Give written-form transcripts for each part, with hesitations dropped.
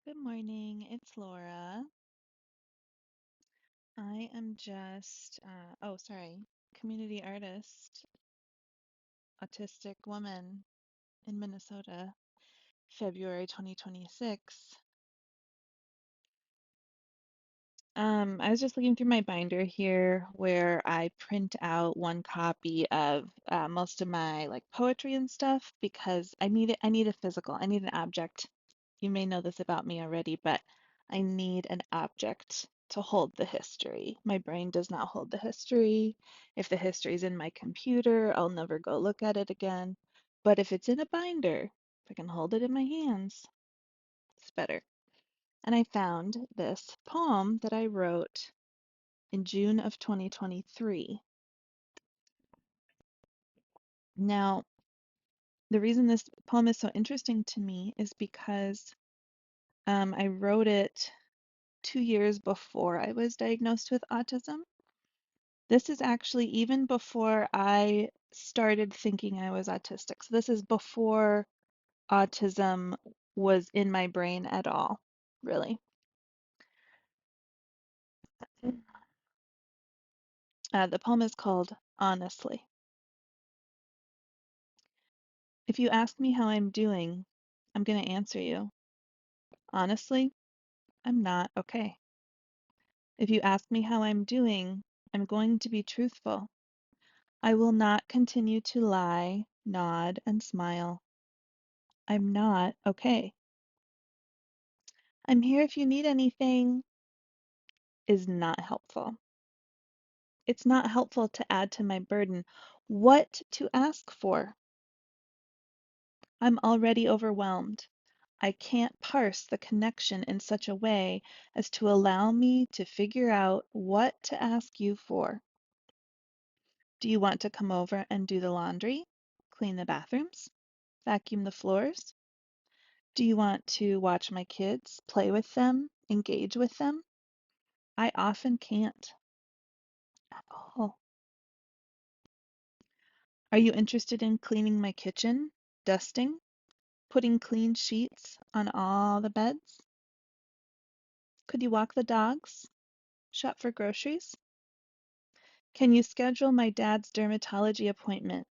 Good morning, it's Laura. I am just, community artist, autistic woman in Minnesota, February 2026. I was just looking through my binder here where I print out one copy of most of my like poetry and stuff because I need it. I need a physical. I need an object. You may know this about me already, but I need an object to hold the history. My brain does not hold the history. If the history is in my computer, I'll never go look at it again. But if it's in a binder, if I can hold it in my hands, it's better. And I found this poem that I wrote in June of 2023. Now, the reason this poem is so interesting to me is because I wrote it 2 years before I was diagnosed with autism. This is actually even before I started thinking I was autistic. So this is before autism was in my brain at all, really. The poem is called Honestly. If you ask me how I'm doing, I'm going to answer you. Honestly, I'm not okay. If you ask me how I'm doing, I'm going to be truthful. I will not continue to lie, nod, and smile. I'm not okay. I'm here if you need anything is not helpful. It's not helpful to add to my burden. What to ask for? I'm already overwhelmed. I can't parse the connection in such a way as to allow me to figure out what to ask you for. Do you want to come over and do the laundry, clean the bathrooms, vacuum the floors? Do you want to watch my kids, play with them, engage with them? I often can't at all. Are you interested in cleaning my kitchen, dusting, putting clean sheets on all the beds? Could you walk the dogs, shop for groceries? Can you schedule my dad's dermatology appointment,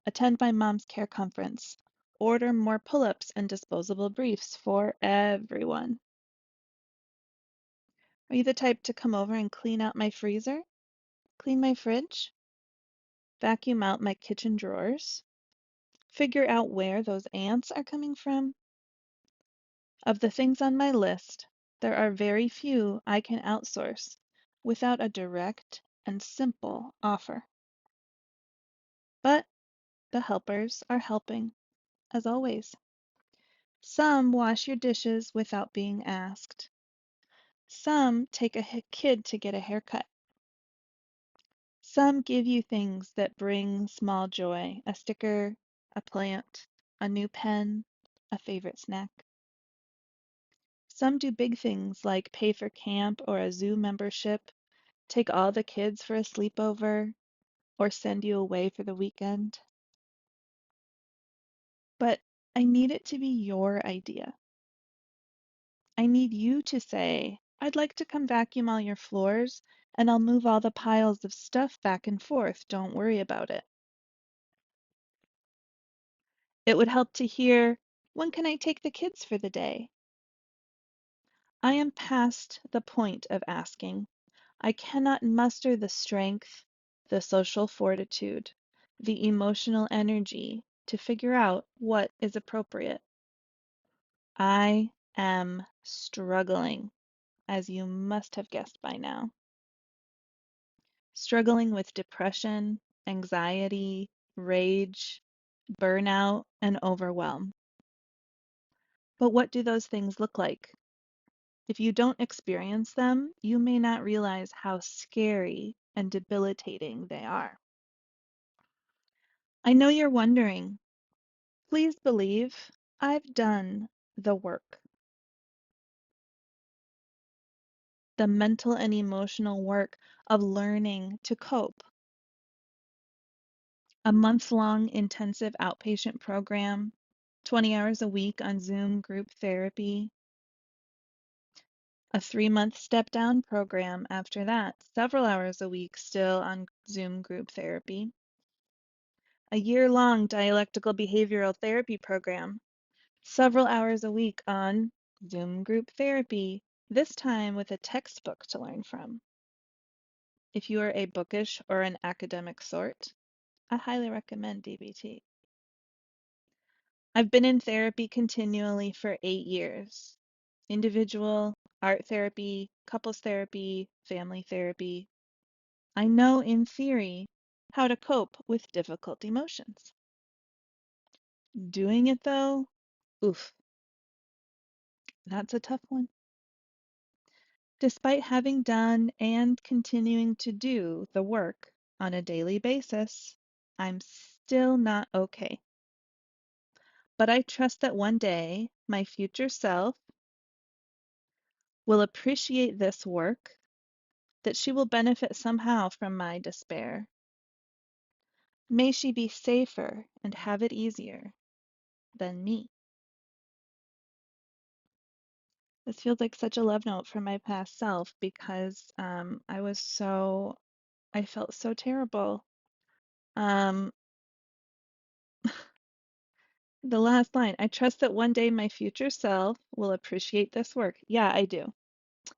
attend my mom's care conference, order more pull-ups and disposable briefs for everyone? Are you the type to come over and clean out my freezer, clean my fridge, vacuum out my kitchen drawers, figure out where those ants are coming from? Of the things on my list, there are very few I can outsource without a direct and simple offer. But the helpers are helping, as always. Some wash your dishes without being asked. Some take a kid to get a haircut. Some give you things that bring small joy, a sticker, a plant, a new pen, a favorite snack. Some do big things like pay for camp or a zoo membership, take all the kids for a sleepover, or send you away for the weekend. But I need it to be your idea. I need you to say, I'd like to come vacuum all your floors, and I'll move all the piles of stuff back and forth. Don't worry about it. It would help to hear, when can I take the kids for the day? I am past the point of asking. I cannot muster the strength, the social fortitude, the emotional energy to figure out what is appropriate. I am struggling, as you must have guessed by now. Struggling with depression, anxiety, rage, burnout, and overwhelm. But what do those things look like? If you don't experience them, you may not realize how scary and debilitating they are. I know you're wondering. Please believe I've done the work, the mental and emotional work of learning to cope. A month-long intensive outpatient program, 20 hours a week on Zoom group therapy, A 3-month step down program after that, several hours a week still on Zoom group therapy. A year-long dialectical behavioral therapy program, several hours a week on Zoom group therapy, this time with a textbook to learn from. If you are a bookish or an academic sort, I highly recommend DBT. I've been in therapy continually for 8 years. Individual, art therapy, couples therapy, family therapy. I know in theory how to cope with difficult emotions. Doing it though, oof, that's a tough one. Despite having done and continuing to do the work on a daily basis, I'm still not okay. But I trust that one day my future self will appreciate this work, that she will benefit somehow from my despair. May she be safer and have it easier than me. This feels like such a love note from my past self because I felt so terrible. Um, the last line, I trust that one day my future self will appreciate this work. Yeah, I do.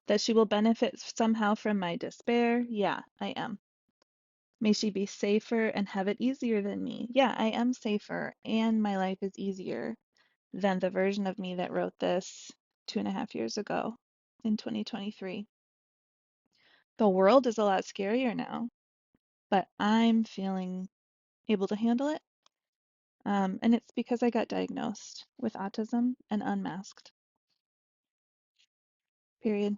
That she will benefit somehow from my despair. Yeah, I am. May she be safer and have it easier than me. Yeah, I am safer and my life is easier than the version of me that wrote this 2.5 years ago in 2023. The world is a lot scarier now, but I'm feeling able to handle it. And it's because I got diagnosed with autism and unmasked, period.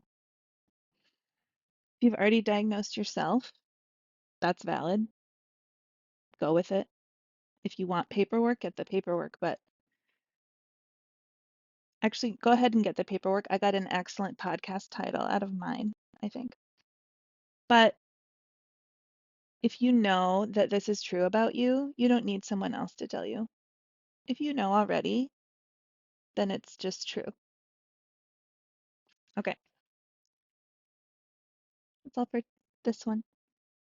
If you've already diagnosed yourself, that's valid. Go with it. If you want paperwork, get the paperwork, but actually go ahead and get the paperwork. I got an excellent podcast title out of mine, I think. But if you know that this is true about you, you don't need someone else to tell you. If you know already, then it's just true. Okay, that's all for this one.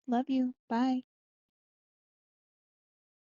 Love you. Bye.